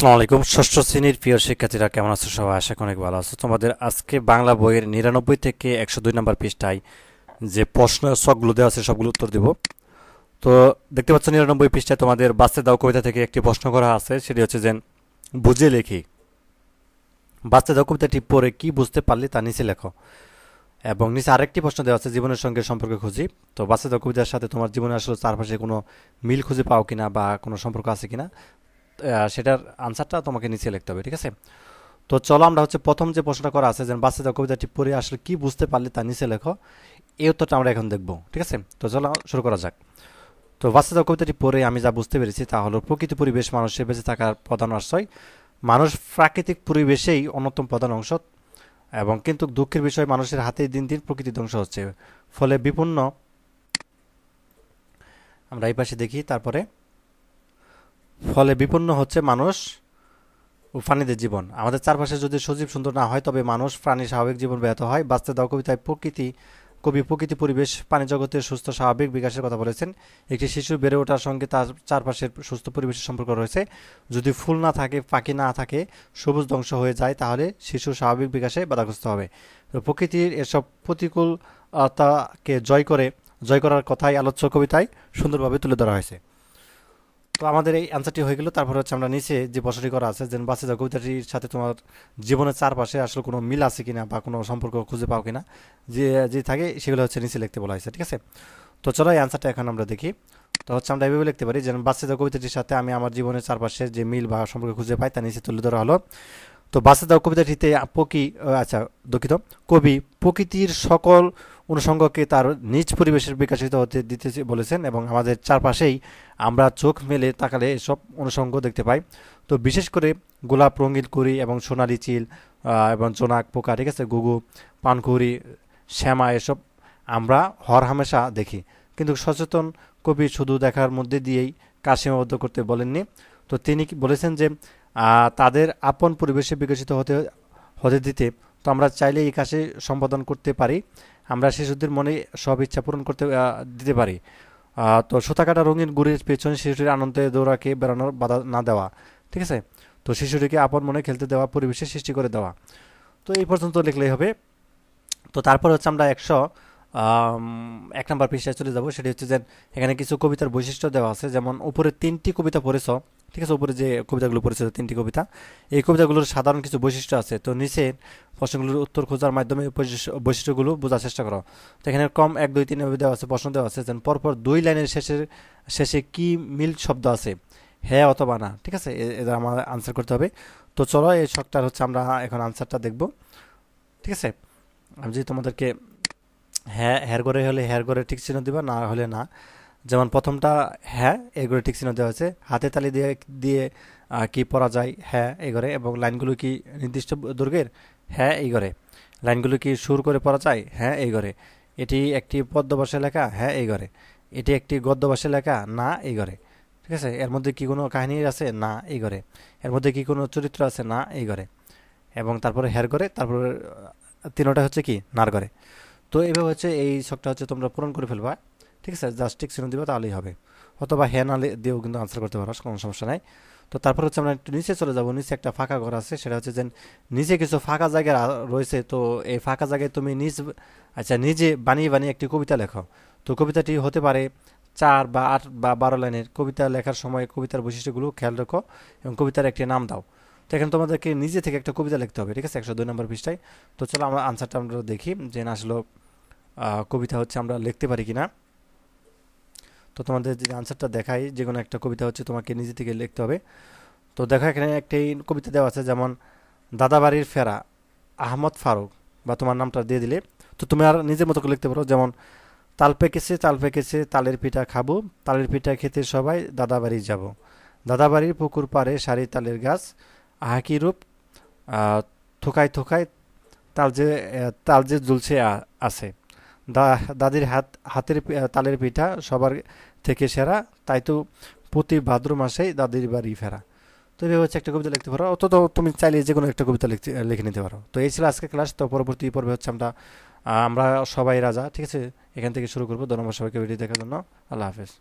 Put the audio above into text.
আসসালামু আলাইকুম। ষষ্ঠ শ্রেণীর প্রিয় শিক্ষার্থীরা কেমন আছো? সবাই আশা করি অনেক ভালো আছো। তোমাদের আজকে বাংলা বইয়ের 99 থেকে 102 নম্বর পৃষ্ঠায় যে প্রশ্ন সবগুলো দেওয়া আছে সবগুলো উত্তর দেব। তো দেখতে পাচ্ছ 99 পৃষ্ঠায় তোমাদের বাঁচতে দাও কবিতা থেকে একটি প্রশ্ন করা আছে, সেটি হচ্ছে যে বুঝে লেখি। বাঁচতে দাও কবিতাটি পড়ে কি বুঝতে পারলে তা নিচে লেখো। এবং নিচে আরেকটি প্রশ্ন দেওয়া আছে জীবনের সঙ্গে সম্পর্ক খুঁজি। তো বাঁচতে দাও কবিতার সাথে তোমার জীবনে আসলে চারপাশে কোনো মিল খুঁজে পাও কিনা বা কোনো সম্পর্ক আছে কিনা, সেটার আনসারটা তোমাকে নিচে লিখতে হবে। ঠিক আছে, তো চলো আমরা হচ্ছে প্রথম যে প্রশ্নটা করা আছে যে বাচ্চা দাও কবিতাটি পড়ে আসলে কি বুঝতে পারলে তা নিচে লেখো, এই উত্তরটা আমরা এখন দেখব। ঠিক আছে, তো চলো শুরু করা যাক। তো বাচ্চা দাও কবিতাটি পড়ে আমি যা বুঝতে পেরেছি তা হলো প্রকৃতি পরিবেশ মানুষের বেঁচে থাকার প্রধান আশ্রয়। মানুষ প্রাকৃতিক পরিবেশেই অন্যতম প্রধান অংশ, এবং কিন্তু দুঃখের বিষয় মানুষের হাতে দিন দিন প্রকৃতি ধ্বংস হচ্ছে। ফলে বিপন্ন, আমরা এই পাশে দেখি, তারপরে ফলে বিপন্ন হচ্ছে মানুষ ও প্রাণীদের জীবন। আমাদের চারপাশে যদি সজীব সুন্দর না হয় তবে মানুষ প্রাণী স্বাভাবিক জীবন ব্যাহত হয়। বাঁচতে দাও কবিতায় কবি প্রকৃতি পরিবেশ প্রাণী জগতের সুস্থ স্বাভাবিক বিকাশের কথা বলেছেন। একটি শিশু বেড়ে ওঠার সঙ্গে তার চারপাশের সুস্থ পরিবেশের সম্পর্ক রয়েছে। যদি ফুল না থাকে, পাখি না থাকে, সবুজ ধ্বংস হয়ে যায়, তাহলে শিশুর স্বাভাবিক বিকাশে বাধাগ্রস্ত হবে। তো প্রকৃতির এসব প্রতিকূলতাকে জয় করার কথাই আলোচ্য কবিতায় সুন্দরভাবে তুলে ধরা হয়েছে। তো আমাদের এই অ্যান্সারটি হয়ে গেল। তারপর হচ্ছে আমরা নিচে যে প্রশ্নটি করা আছে যে বাঁচে যাও কবিতাটির সাথে তোমার জীবনের চারপাশে আসলে কোনো মিল আছে কিনা বা কোনো সম্পর্ক খুঁজে পাও কিনা, যে যে থাকে সেগুলো হচ্ছে নিচে লিখতে বলা হয়েছে। ঠিক আছে, তো চলো এই অ্যান্সারটা এখন আমরা দেখি। তো হচ্ছে আমরা এভাবে লিখতে পারি যে বাঁচে যাও কবিতাটির সাথে আমি আমার জীবনের চারপাশে যে মিল বা সম্পর্ক খুঁজে পাই তা নিচে তুলে ধরা হলো। তো বাঁচতে দাও কবিতাটিতে কবি প্রকৃতির সকল অনুষঙ্গকে তার নিজ পরিবেশের বিকশিত হতে দিতে বলেছেন, এবং আমাদের চারপাশেই আমরা চোখ মেলে তাকালে এসব অনুষঙ্গ দেখতে পাই। তো বিশেষ করে গোলাপ, রঙিন কুড়ি এবং সোনালি চিল এবং জোনাক পোকা, ঠিক আছে, গুগু, পানকুড়ি, শ্যামা, এসব আমরা হরহামেশা দেখি। কিন্তু সচেতন কবি শুধু দেখার মধ্যে দিয়েই কাজ সীমাবদ্ধ করতে বলেননি। তো তিনি বলেছেন যে তাদের আপন পরিবেশে বিকশিত হতে হতে দিতে তো আমরা চাইলে এই কাজে সম্পাদন করতে পারি। আমরা শিশুদের মনে সব ইচ্ছা পূরণ করতে দিতে পারি। তো সুতা কাটা রঙিন গুড়ির পেছনে শিশুটির আনন্দে দৌড়াকে বেড়ানোর বাধা না দেওয়া। ঠিক আছে, তো শিশুটিকে আপন মনে খেলতে দেওয়া, পরিবেশে সৃষ্টি করে দেওয়া। তো এই পর্যন্ত লিখলেই হবে। তো তারপর হচ্ছে আমরা 101 নম্বর পৃষ্ঠায় চলে যাব। সেটি হচ্ছে যে এখানে কিছু কবিতার বৈশিষ্ট্য দেওয়া আছে, যেমন উপরে 3টি কবিতা পড়েছ, ঠিক আছে, উপরে যে কবিতাগুলো পড়েছে 3টি কবিতা, এই কবিতাগুলোর সাধারণ কিছু বৈশিষ্ট্য আছে। তো নিচে প্রশ্নগুলোর উত্তর খোঁজার মাধ্যমে বৈশিষ্ট্যগুলো বোঝার চেষ্টা করো। তো এখানে কম 1, 2, 3 দেওয়া আছে, প্রশ্ন দেওয়া আছে যেন পরপর 2 লাইনের শেষে কি মিল শব্দ আছে, হ্যাঁ অথবা না। ঠিক আছে, এদের আমার আনসার করতে হবে। তো চলো এই শখটার হচ্ছে আমরা এখন আনসারটা দেখব। ঠিক আছে, আমি যদি তোমাদেরকে হ্যাঁ হের করে হলে হের করে ঠিক চিহ্ন দিবা, না হলে না। যেমন প্রথমটা হ্যাঁ, এই করে ঠিক চিহ্ন দেওয়া হয়েছে। হাতে তালি দিয়ে দিয়ে কি পড়া যায়, হ্যাঁ এই ঘরে। এবং লাইনগুলো কি নির্দিষ্ট দৈর্ঘ্যের, হ্যাঁ এই ঘরে। লাইনগুলো কি সুর করে পড়া যায়, হ্যাঁ এই ঘরে। এটি একটি পদ্য ভাষায় লেখা, হ্যাঁ এই ঘরে। এটি একটি গদ্য ভাষায় লেখা, না এই ঘরে। ঠিক আছে, এর মধ্যে কি কোনো কাহিনী আছে, না এই ঘরে। এর মধ্যে কি কোনো চরিত্র আছে, না এই ঘরে। এবং তারপরে হের করে, তারপরে তিনোটা হচ্ছে কি নার ঘরে। তো এইভাবে হচ্ছে এই ছকটা হচ্ছে তোমরা পূরণ করে ফেলবা। ঠিক আছে, জাস্ট টিক চিহ্ন দিবা তাহলেই হবে, অথবা হ্যাঁ না দিয়েও কিন্তু আনসার করতে পারো, কোনো সমস্যা নাই। তো তারপর হচ্ছে আমরা একটু নিচে চলে যাব। নিচে একটা ফাঁকা ঘর আছে, সেটা হচ্ছে যে নিচে কিছু ফাঁকা জায়গা রয়েছে। তো এই ফাঁকা জায়গায় তুমি নিজে বানিয়ে বানিয়ে একটি কবিতা লেখো। তো কবিতাটি হতে পারে 4 বা 8 বা 12 লাইনের। কবিতা লেখার সময় কবিতার বৈশিষ্ট্যগুলো খেয়াল রাখো এবং কবিতার একটি নাম দাও। তো এখানে তোমাদেরকে নিজে থেকে একটা কবিতা লিখতে হবে। ঠিক আছে, 102 নম্বর পৃষ্ঠায়। তো চলো আমরা আনসারটা আমরা দেখি যে না আসলে কবিতা হচ্ছে আমরা লিখতে পারি কিনা। তো তোমাদের যে আনসারটা দেখাই, যে কোনো একটা কবিতা হচ্ছে তোমাকে নিজে থেকে লিখতে হবে। তো দেখো এখানে একটি কবিতা দেওয়া আছে, যেমন দাদাবাড়ির ফেরা, আহমদ ফারুক, বা তোমার নামটা দিয়ে দিলে তো তুমি আর নিজের মতো করে লিখতে পারো। যেমন তাল পেকেছে তালের পিঠা খাবো, তালের পিঠা খেতে সবাই দাদাবাড়ি যাব, দাদাবাড়ির পুকুর পাড়ে সারি তালের গাছ, আহাকি রূপ, থোকায় থোকায় তাল যে ঝুলছে আছে, দাদির হাতের তালের পিঠা সবার থেকে সেরা, তাই তো প্রতি ভাদ্র মাসেই দাদির বাড়ি ফেরা। তো এইভাবে হচ্ছে একটা কবিতা লিখতে পারো, অত তো তুমি চাইলে যে কোনো একটা কবিতা লিখে নিতে পারো। তো এই ছিল আজকে ক্লাস। তো পরবর্তী পর্বে হচ্ছে আমরা সবাই রাজা। ঠিক আছে, এখান থেকে শুরু করবো। ধন্যবাদ সবাইকে ভিডিও দেখার জন্য। আল্লাহ হাফেজ।